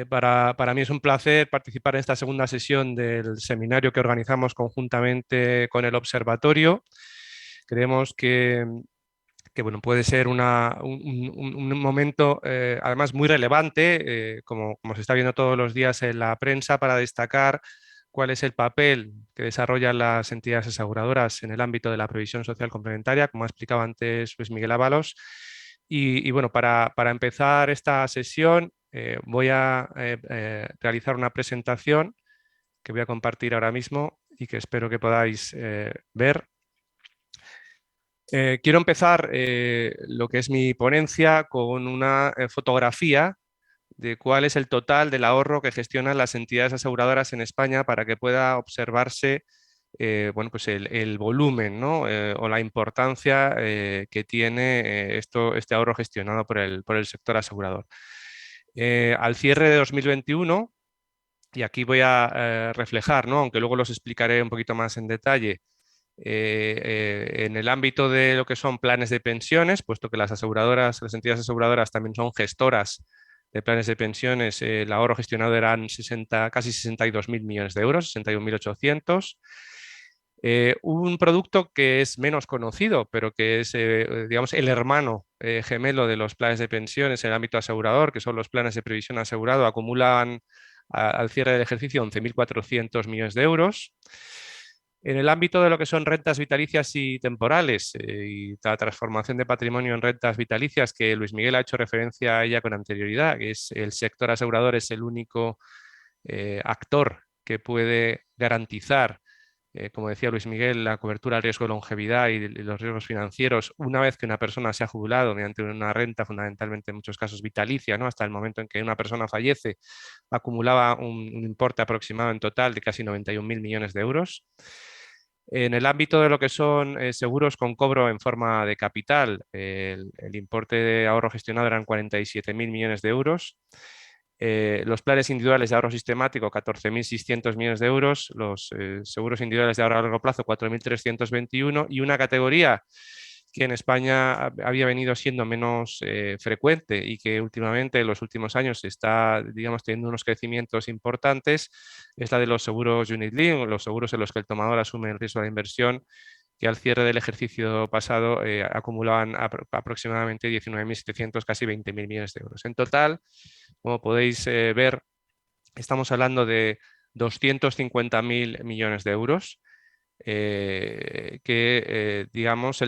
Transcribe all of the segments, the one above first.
Para mí es un placer participar en esta segunda sesión del seminario que organizamos conjuntamente con el Observatorio. Creemos que, bueno, puede ser un momento además muy relevante, como se está viendo todos los días en la prensa, para destacar cuál es el papel que desarrollan las entidades aseguradoras en el ámbito de la previsión social complementaria, como ha explicado antes Luis Miguel Ábalos. Bueno, para empezar esta sesión voy a realizar una presentación que voy a compartir ahora mismo y que espero que podáis ver. Quiero empezar lo que es mi ponencia con una fotografía de cuál es el total del ahorro que gestionan las entidades aseguradoras en España para que pueda observarse bueno, pues el volumen, ¿no? O la importancia que tiene este ahorro gestionado por el sector asegurador. Al cierre de 2021, y aquí voy a reflejar, ¿no? Aunque luego los explicaré un poquito más en detalle, en el ámbito de lo que son planes de pensiones, puesto que las aseguradoras, las entidades aseguradoras también son gestoras de planes de pensiones, el ahorro gestionado eran casi 62.000 millones de euros, 61.800. Un producto que es menos conocido, pero que es, digamos, el hermano gemelo de los planes de pensiones en el ámbito asegurador, que son los planes de previsión asegurado, acumulan al cierre del ejercicio 11.400 millones de euros. En el ámbito de lo que son rentas vitalicias y temporales y la transformación de patrimonio en rentas vitalicias, que Luis Miguel ha hecho referencia a ella con anterioridad, que es el sector asegurador es el único actor que puede garantizar, como decía Luis Miguel, la cobertura al riesgo de longevidad y los riesgos financieros una vez que una persona se ha jubilado mediante una renta fundamentalmente en muchos casos vitalicia, ¿no? Hasta el momento en que una persona fallece, acumulaba un importe aproximado en total de casi 91.000 millones de euros. En el ámbito de lo que son seguros con cobro en forma de capital, el importe de ahorro gestionado eran 47.000 millones de euros. Los planes individuales de ahorro sistemático, 14.600 millones de euros. Los seguros individuales de ahorro a largo plazo, 4.321. Y una categoría que en España había venido siendo menos frecuente y que últimamente, en los últimos años, está, digamos, teniendo unos crecimientos importantes, es la de los seguros Unit Link, los seguros en los que el tomador asume el riesgo de inversión, que al cierre del ejercicio pasado acumulaban aproximadamente 19.700, casi 20.000 millones de euros. En total, como podéis ver, estamos hablando de 250.000 millones de euros que, digamos,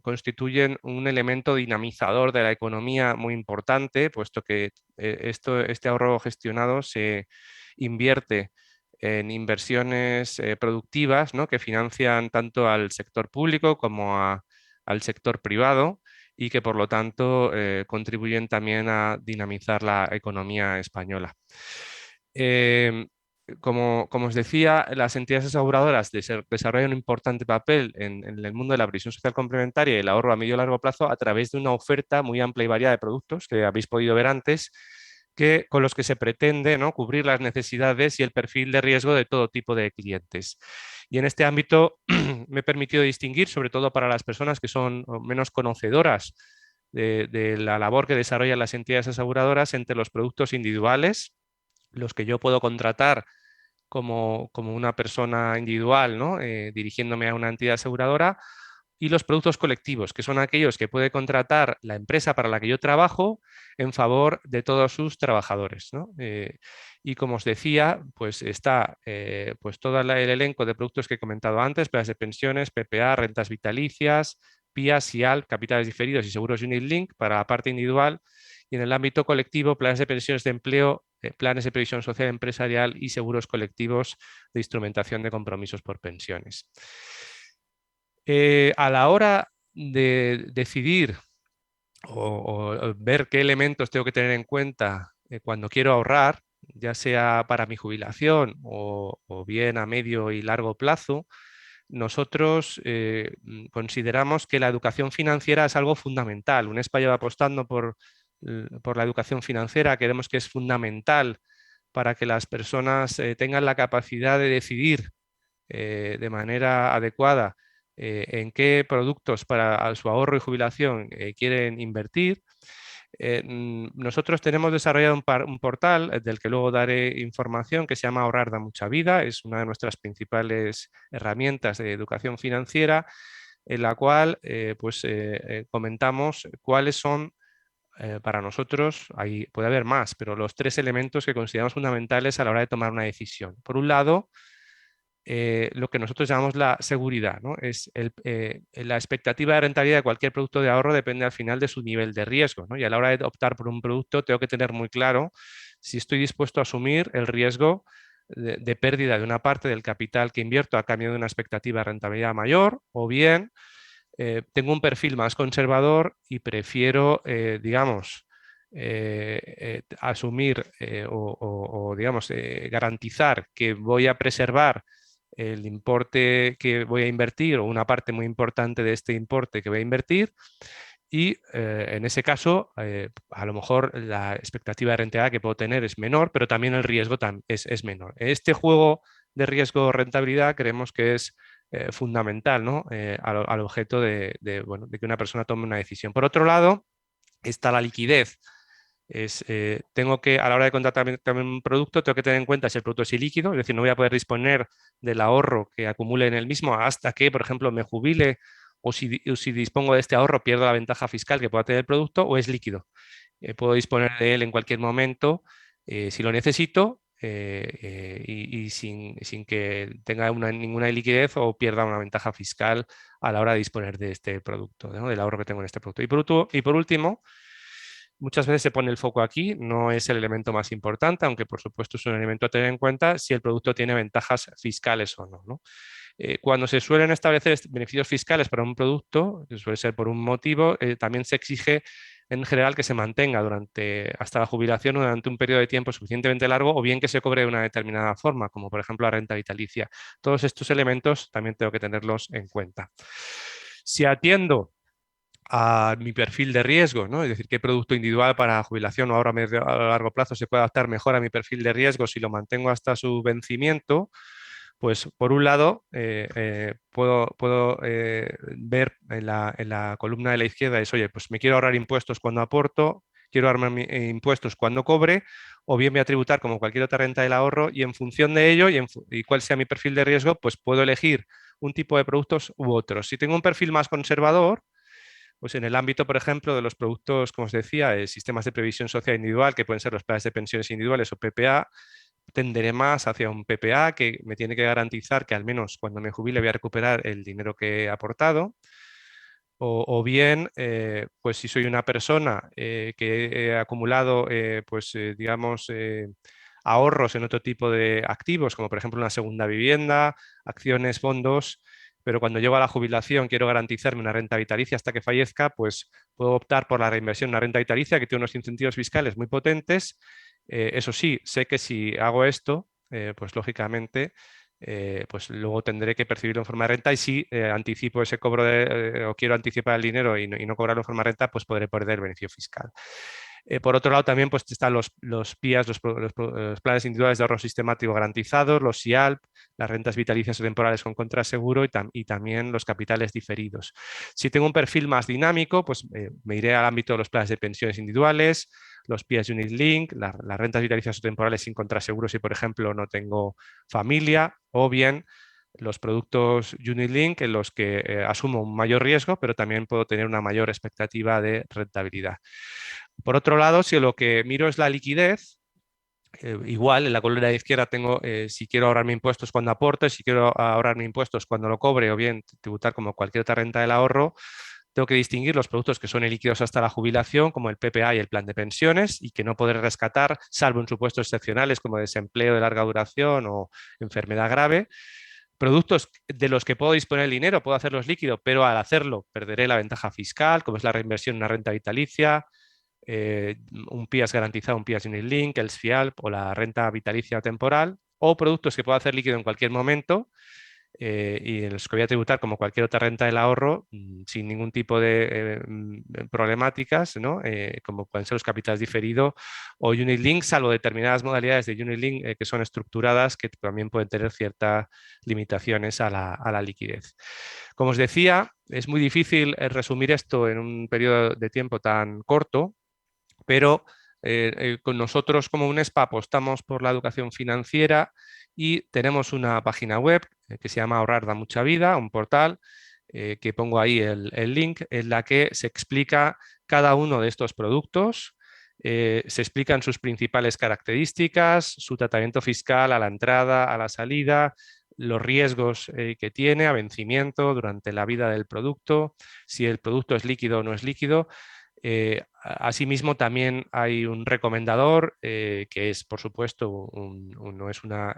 constituyen un elemento dinamizador de la economía muy importante, puesto que este ahorro gestionado se invierte en inversiones productivas, ¿no? Que financian tanto al sector público como al sector privado y que por lo tanto contribuyen también a dinamizar la economía española. Eh, como os decía, las entidades aseguradoras desarrollan un importante papel en el mundo de la previsión social complementaria y el ahorro a medio y largo plazo a través de una oferta muy amplia y variada de productos que habéis podido ver antes, con los que se pretende, ¿no?, cubrir las necesidades y el perfil de riesgo de todo tipo de clientes. Y en este ámbito me he permitido distinguir, sobre todo para las personas que son menos conocedoras de la labor que desarrollan las entidades aseguradoras, entre los productos individuales, los que yo puedo contratar como una persona individual, ¿no? Dirigiéndome a una entidad aseguradora, y los productos colectivos, que son aquellos que puede contratar la empresa para la que yo trabajo en favor de todos sus trabajadores, ¿no? Y como os decía, pues está pues todo el elenco de productos que he comentado antes: planes de pensiones, PPA, rentas vitalicias, PIA, SIAL, capitales diferidos y seguros Unit Link para la parte individual, y en el ámbito colectivo, planes de pensiones de empleo, planes de previsión social empresarial y seguros colectivos de instrumentación de compromisos por pensiones. A la hora de decidir o ver qué elementos tengo que tener en cuenta cuando quiero ahorrar, ya sea para mi jubilación o bien a medio y largo plazo, nosotros consideramos que la educación financiera es algo fundamental. UNESPA lleva apostando por la educación financiera. Queremos que es fundamental para que las personas tengan la capacidad de decidir de manera adecuada en qué productos para su ahorro y jubilación quieren invertir. Nosotros tenemos desarrollado un portal del que luego daré información que se llama Ahorrar da mucha vida. Es una de nuestras principales herramientas de educación financiera en la cual comentamos cuáles son para nosotros, puede haber más, pero los 3 elementos que consideramos fundamentales a la hora de tomar una decisión. Por un lado, lo que nosotros llamamos la seguridad, ¿no? La expectativa de rentabilidad de cualquier producto de ahorro depende al final de su nivel de riesgo, ¿no? Y a la hora de optar por un producto tengo que tener muy claro si estoy dispuesto a asumir el riesgo de pérdida de una parte del capital que invierto a cambio de una expectativa de rentabilidad mayor, o bien tengo un perfil más conservador y prefiero, digamos, asumir digamos, garantizar que voy a preservar el importe que voy a invertir o una parte muy importante de este importe que voy a invertir y en ese caso a lo mejor la expectativa de rentabilidad que puedo tener es menor, pero también el riesgo es menor. Este juego de riesgo-rentabilidad creemos que es fundamental, ¿no? Al objeto bueno, de que una persona tome una decisión. Por otro lado, está la liquidez. Tengo que, a la hora de contratar también un producto, tengo que tener en cuenta si el producto es ilíquido, es decir, no voy a poder disponer del ahorro que acumule en el mismo hasta que, por ejemplo, me jubile o si dispongo de este ahorro pierdo la ventaja fiscal que pueda tener el producto o es líquido. Puedo disponer de él en cualquier momento si lo necesito y sin que tenga ninguna liquidez o pierda una ventaja fiscal a la hora de disponer de este producto, ¿no? Del ahorro que tengo en este producto. Y por último, muchas veces se pone el foco aquí, no es el elemento más importante, aunque por supuesto es un elemento a tener en cuenta si el producto tiene ventajas fiscales o no, ¿no? Cuando se suelen establecer beneficios fiscales para un producto, que suele ser por un motivo, también se exige en general que se mantenga hasta la jubilación o durante un periodo de tiempo suficientemente largo o bien que se cobre de una determinada forma, como por ejemplo la renta vitalicia. Todos estos elementos también tengo que tenerlos en cuenta. Si atiendo a mi perfil de riesgo, ¿no? Es decir, qué producto individual para jubilación o ahora a largo plazo se puede adaptar mejor a mi perfil de riesgo si lo mantengo hasta su vencimiento, pues por un lado puedo ver en la columna de la izquierda es, oye, pues me quiero ahorrar impuestos cuando aporto, quiero ahorrar impuestos cuando cobre, o bien voy a tributar como cualquier otra renta del ahorro y en función de ello y cuál sea mi perfil de riesgo, pues puedo elegir un tipo de productos u otros. Si tengo un perfil más conservador, pues en el ámbito, por ejemplo, de los productos, como os decía, sistemas de previsión social individual, que pueden ser los planes de pensiones individuales o PPA, tenderé más hacia un PPA que me tiene que garantizar que al menos cuando me jubile voy a recuperar el dinero que he aportado. O bien, pues si soy una persona que he acumulado, digamos, ahorros en otro tipo de activos, como por ejemplo una segunda vivienda, acciones, fondos, pero cuando llego a la jubilación quiero garantizarme una renta vitalicia hasta que fallezca, pues puedo optar por la reinversión en una renta vitalicia que tiene unos incentivos fiscales muy potentes. Eso sí, sé que si hago esto, pues lógicamente pues luego tendré que percibirlo en forma de renta y si anticipo ese cobro o quiero anticipar el dinero y no cobrarlo en forma de renta, pues podré perder beneficio fiscal. Por otro lado, también pues, están los PIAs, los planes individuales de ahorro sistemático garantizados, los SIALP, las rentas vitalicias o temporales con contraseguro y también los capitales diferidos. Si tengo un perfil más dinámico, pues me iré al ámbito de los planes de pensiones individuales, los PIAs Unit Link, las rentas vitalicias o temporales sin contraseguro si, por ejemplo, no tengo familia, o bien los productos Unit Link en los que asumo un mayor riesgo, pero también puedo tener una mayor expectativa de rentabilidad. Por otro lado, si lo que miro es la liquidez, igual en la columna de la izquierda tengo si quiero ahorrarme impuestos cuando aporte, si quiero ahorrarme impuestos cuando lo cobre o bien tributar como cualquier otra renta del ahorro, tengo que distinguir los productos que son líquidos hasta la jubilación, como el PPA y el plan de pensiones, y que no podré rescatar, salvo en supuestos excepcionales como desempleo de larga duración o enfermedad grave. Productos de los que puedo disponer el dinero, puedo hacerlos líquidos, pero al hacerlo perderé la ventaja fiscal, como es la reinversión en una renta vitalicia, un PIAS garantizado, un PIAS Unit Link, el SFIALP o la renta vitalicia temporal, o productos que puedo hacer líquido en cualquier momento y en los que voy a tributar como cualquier otra renta del ahorro sin ningún tipo de problemáticas, ¿no? Como pueden ser los capitales diferidos o Unit Link, salvo determinadas modalidades de Unit Link que son estructuradas que también pueden tener ciertas limitaciones a la liquidez. Como os decía, es muy difícil resumir esto en un periodo de tiempo tan corto, pero con nosotros como UNESPA apostamos por la educación financiera y tenemos una página web que se llama Ahorrar da mucha vida, un portal que pongo ahí el link, en la que se explica cada uno de estos productos, se explican sus principales características, su tratamiento fiscal a la entrada, a la salida, los riesgos que tiene a vencimiento durante la vida del producto, si el producto es líquido o no es líquido. Asimismo, también hay un recomendador que es, por supuesto, no es una,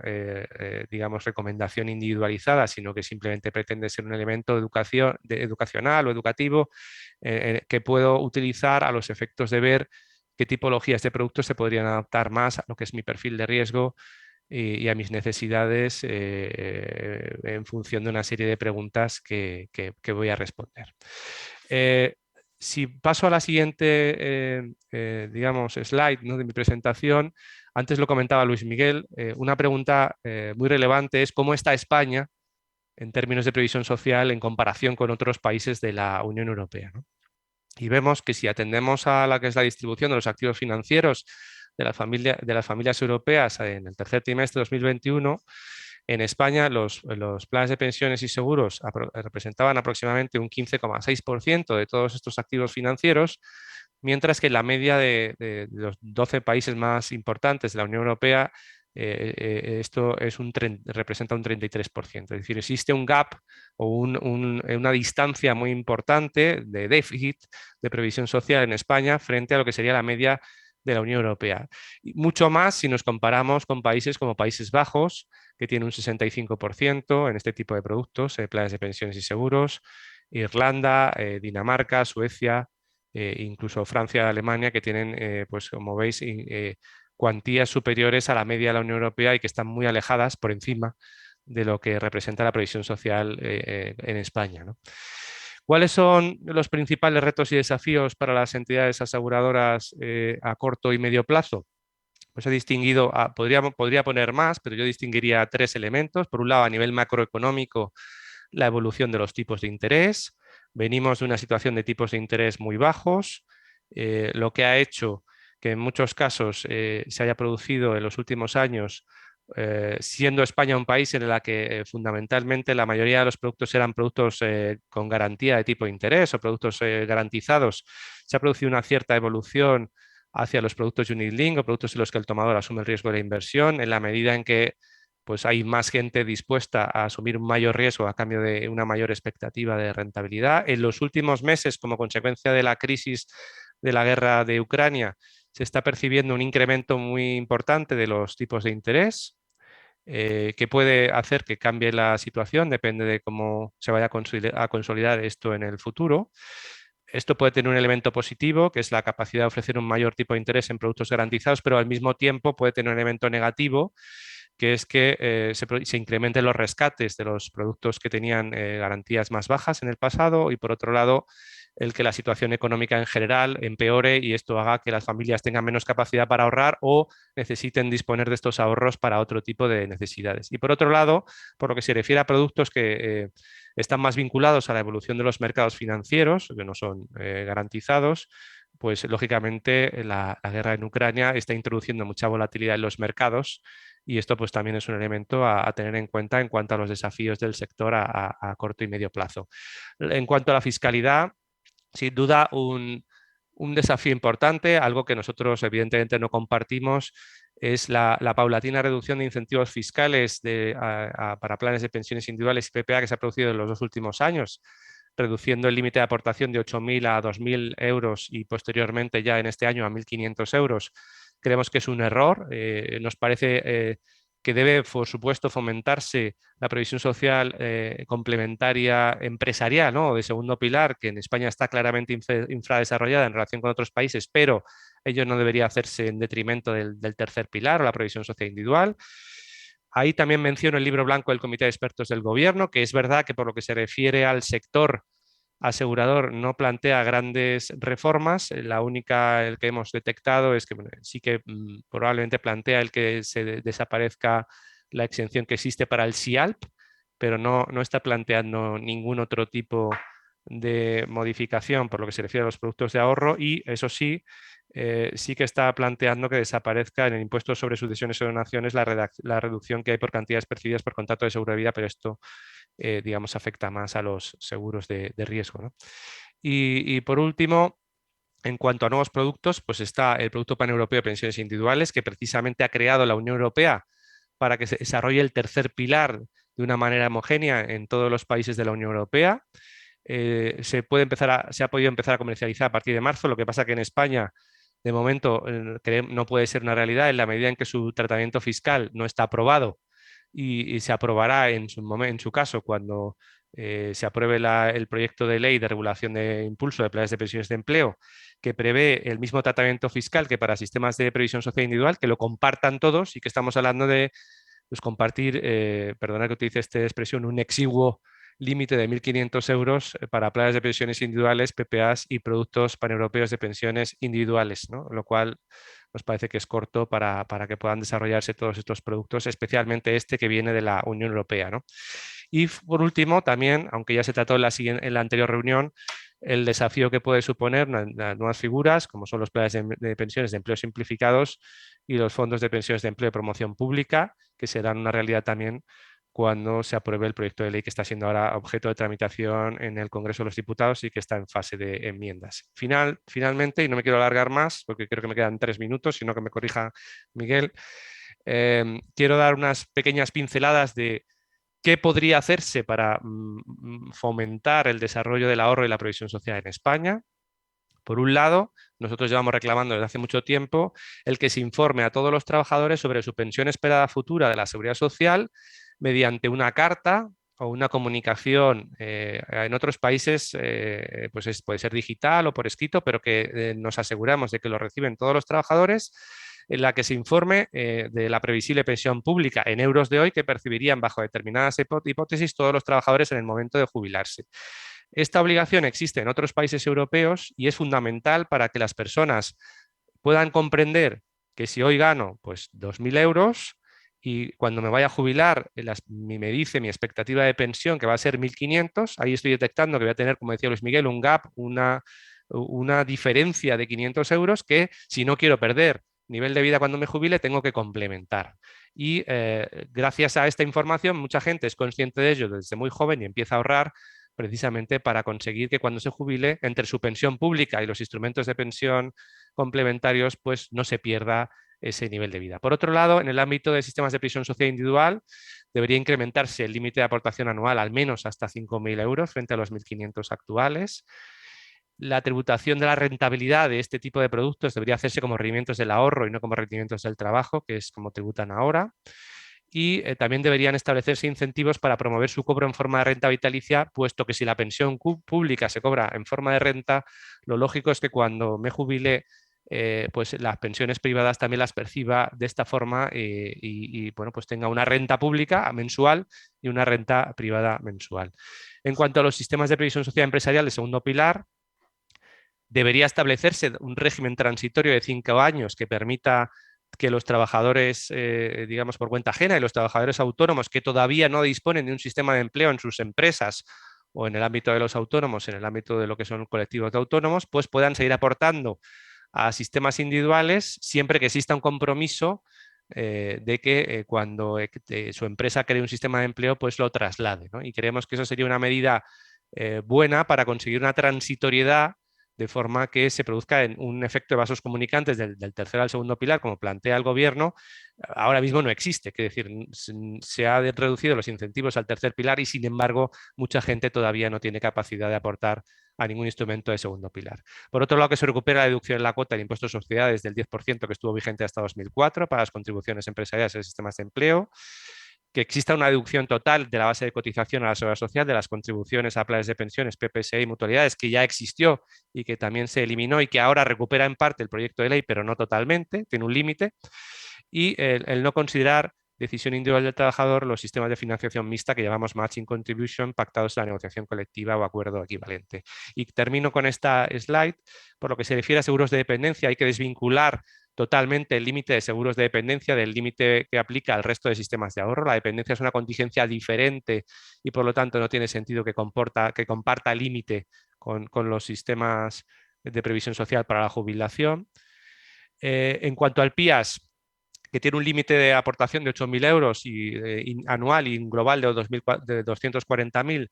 digamos, recomendación individualizada, sino que simplemente pretende ser un elemento educacional o educativo que puedo utilizar a los efectos de ver qué tipologías de productos se podrían adaptar más a lo que es mi perfil de riesgo y a mis necesidades en función de una serie de preguntas que voy a responder. Si paso a la siguiente, digamos, slide, ¿no?, de mi presentación, antes lo comentaba Luis Miguel, una pregunta muy relevante es cómo está España en términos de previsión social en comparación con otros países de la Unión Europea, ¿no? Y vemos que si atendemos a la que es la distribución de los activos financieros de las familias europeas en el tercer trimestre de 2021, en España los planes de pensiones y seguros representaban aproximadamente un 15,6% de todos estos activos financieros, mientras que la media de los 12 países más importantes de la Unión Europea esto representa un 33%. Es decir, existe un gap o una distancia muy importante de déficit de previsión social en España frente a lo que sería la media de la Unión Europea. Y mucho más si nos comparamos con países como Países Bajos, que tiene un 65% en este tipo de productos, planes de pensiones y seguros, Irlanda, Dinamarca, Suecia, incluso Francia y Alemania, que tienen, pues como veis, cuantías superiores a la media de la Unión Europea y que están muy alejadas por encima de lo que representa la previsión social en España, ¿no? ¿Cuáles son los principales retos y desafíos para las entidades aseguradoras a corto y medio plazo? Pues he distinguido, podría poner más, pero yo distinguiría tres elementos. Por un lado, a nivel macroeconómico, la evolución de los tipos de interés. Venimos de una situación de tipos de interés muy bajos, lo que ha hecho que en muchos casos se haya producido en los últimos años, siendo España un país en el que fundamentalmente la mayoría de los productos eran productos con garantía de tipo de interés o productos garantizados, se ha producido una cierta evolución hacia los productos unit link o productos en los que el tomador asume el riesgo de la inversión en la medida en que pues hay más gente dispuesta a asumir un mayor riesgo a cambio de una mayor expectativa de rentabilidad. En los últimos meses, como consecuencia de la crisis de la guerra de Ucrania, se está percibiendo un incremento muy importante de los tipos de interés, que puede hacer que cambie la situación, depende de cómo se vaya a consolidar esto en el futuro. Esto puede tener un elemento positivo, que es la capacidad de ofrecer un mayor tipo de interés en productos garantizados, pero al mismo tiempo puede tener un elemento negativo, que es que se incrementen los rescates de los productos que tenían garantías más bajas en el pasado y, por otro lado, el que la situación económica en general empeore y esto haga que las familias tengan menos capacidad para ahorrar o necesiten disponer de estos ahorros para otro tipo de necesidades. Y por otro lado, por lo que se refiere a productos que están más vinculados a la evolución de los mercados financieros, que no son garantizados, pues lógicamente la guerra en Ucrania está introduciendo mucha volatilidad en los mercados y esto pues también es un elemento a tener en cuenta en cuanto a los desafíos del sector a corto y medio plazo. En cuanto a la fiscalidad, sin duda un desafío importante, algo que nosotros evidentemente no compartimos, es la paulatina reducción de incentivos fiscales para planes de pensiones individuales y PPA que se ha producido en los 2 últimos años, reduciendo el límite de aportación de 8.000 a 2.000 euros y posteriormente ya en este año a 1.500 euros. Creemos que es un error. Nos parece que debe, por supuesto, fomentarse la previsión social complementaria empresarial, ¿no?, de segundo pilar, que en España está claramente infradesarrollada en relación con otros países, pero ello no debería hacerse en detrimento del tercer pilar o la previsión social individual. Ahí también menciono el libro blanco del Comité de Expertos del Gobierno, que es verdad que por lo que se refiere al sector asegurador no plantea grandes reformas. La única el que hemos detectado es que sí que probablemente plantea el que se desaparezca la exención que existe para el SIALP, pero no está planteando ningún otro tipo de modificación por lo que se refiere a los productos de ahorro y eso sí, sí que está planteando que desaparezca en el impuesto sobre sucesiones o donaciones la reducción que hay por cantidades percibidas por contrato de seguro de vida, pero esto, digamos, afecta más a los seguros de riesgo, ¿no? Y por último, en cuanto a nuevos productos, pues está el Producto Paneuropeo de Pensiones Individuales, que precisamente ha creado la Unión Europea para que se desarrolle el tercer pilar de una manera homogénea en todos los países de la Unión Europea. Se ha podido empezar a comercializar a partir de marzo, lo que pasa que en España, de momento, no puede ser una realidad en la medida en que su tratamiento fiscal no está aprobado y se aprobará en su caso cuando se apruebe el proyecto de ley de regulación de impulso de planes de pensiones de empleo, que prevé el mismo tratamiento fiscal que para sistemas de previsión social individual, que lo compartan todos y que estamos hablando de pues, compartir, perdona que utilice esta expresión, un exiguo límite de 1.500 euros para planes de pensiones individuales, PPAs y productos paneuropeos de pensiones individuales, ¿no? Lo cual nos parece que es corto para que puedan desarrollarse todos estos productos, especialmente este que viene de la Unión Europea, ¿no? Y por último, también, aunque ya se trató en la anterior reunión, el desafío que puede suponer las nuevas figuras, como son los planes de pensiones de empleo simplificados y los fondos de pensiones de empleo de promoción pública, que serán una realidad también cuando se apruebe el proyecto de ley que está siendo ahora objeto de tramitación en el Congreso de los Diputados y que está en fase de enmiendas. Finalmente, y no me quiero alargar más, porque creo que me quedan 3 minutos, sino que me corrija Miguel, quiero dar unas pequeñas pinceladas de qué podría hacerse para fomentar el desarrollo del ahorro y la previsión social en España. Por un lado, nosotros llevamos reclamando desde hace mucho tiempo el que se informe a todos los trabajadores sobre su pensión esperada futura de la Seguridad Social mediante una carta o una comunicación. En otros países pues puede ser digital o por escrito, pero que nos aseguramos de que lo reciben todos los trabajadores, en la que se informe de la previsible pensión pública en euros de hoy que percibirían bajo determinadas hipótesis todos los trabajadores en el momento de jubilarse. Esta obligación existe en otros países europeos y es fundamental para que las personas puedan comprender que si hoy gano pues 2.000 euros y cuando me vaya a jubilar me dice mi expectativa de pensión que va a ser 1.500, ahí estoy detectando que voy a tener, como decía Luis Miguel, un gap, una diferencia de 500 euros que si no quiero perder nivel de vida cuando me jubile tengo que complementar. Y gracias a esta información mucha gente es consciente de ello desde muy joven y empieza a ahorrar precisamente para conseguir que cuando se jubile, entre su pensión pública y los instrumentos de pensión complementarios, pues no se pierda ese nivel de vida. Por otro lado, en el ámbito de sistemas de previsión social individual, debería incrementarse el límite de aportación anual al menos hasta 5.000 euros frente a los 1.500 actuales. La tributación de la rentabilidad de este tipo de productos debería hacerse como rendimientos del ahorro y no como rendimientos del trabajo, que es como tributan ahora. Y también deberían establecerse incentivos para promover su cobro en forma de renta vitalicia, puesto que si la pensión pública se cobra en forma de renta, lo lógico es que cuando me jubile, pues las pensiones privadas también las perciba de esta forma bueno, pues tenga una renta pública mensual y una renta privada mensual. En cuanto a los sistemas de previsión social empresarial, el segundo pilar, debería establecerse un régimen transitorio de 5 años que permita que los trabajadores, digamos, por cuenta ajena y los trabajadores autónomos que todavía no disponen de un sistema de empleo en sus empresas o en el ámbito de los autónomos, en el ámbito de lo que son colectivos de autónomos, pues puedan seguir aportando a sistemas individuales siempre que exista un compromiso de que cuando su empresa cree un sistema de empleo, pues lo traslade, ¿no? Y creemos que eso sería una medida buena para conseguir una transitoriedad de forma que se produzca un efecto de vasos comunicantes del tercer al segundo pilar, como plantea el gobierno, ahora mismo no existe. Es decir, se han reducido los incentivos al tercer pilar y, sin embargo, mucha gente todavía no tiene capacidad de aportar a ningún instrumento de segundo pilar. Por otro lado, que se recupera la deducción en la cuota del impuesto de sociedades del 10% que estuvo vigente hasta 2004 para las contribuciones empresariales en sistemas de empleo, que exista una deducción total de la base de cotización a la seguridad social de las contribuciones a planes de pensiones, PPSE y mutualidades, que ya existió y que también se eliminó y que ahora recupera en parte el proyecto de ley, pero no totalmente, tiene un límite, y el no considerar decisión individual del trabajador los sistemas de financiación mixta que llamamos matching contribution pactados en la negociación colectiva o acuerdo equivalente. Y termino con esta slide. Por lo que se refiere a seguros de dependencia, hay que desvincular totalmente el límite de seguros de dependencia del límite que aplica al resto de sistemas de ahorro. La dependencia es una contingencia diferente y por lo tanto no tiene sentido que comparta límite con los sistemas de previsión social para la jubilación. En cuanto al PIAS, que tiene un límite de aportación de 8.000 euros anual y un global de, 2000, de 240.000,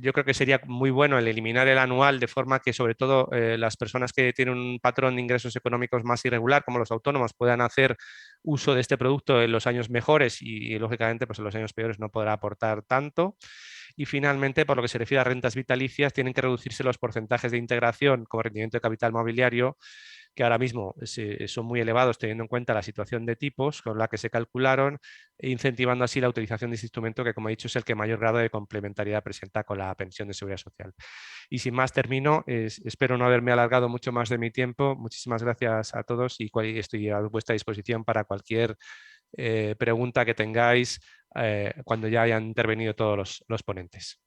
yo creo que sería muy bueno el eliminar el anual de forma que sobre todo las personas que tienen un patrón de ingresos económicos más irregular, como los autónomos, puedan hacer uso de este producto en los años mejores y lógicamente pues en los años peores no podrá aportar tanto. Y finalmente, por lo que se refiere a rentas vitalicias, tienen que reducirse los porcentajes de integración como rendimiento de capital mobiliario, que ahora mismo son muy elevados teniendo en cuenta la situación de tipos con la que se calcularon, e incentivando así la utilización de este instrumento que, como he dicho, es el que mayor grado de complementariedad presenta con la pensión de seguridad social. Y sin más termino, espero no haberme alargado mucho más de mi tiempo. Muchísimas gracias a todos y estoy a vuestra disposición para cualquier pregunta que tengáis cuando ya hayan intervenido todos los ponentes.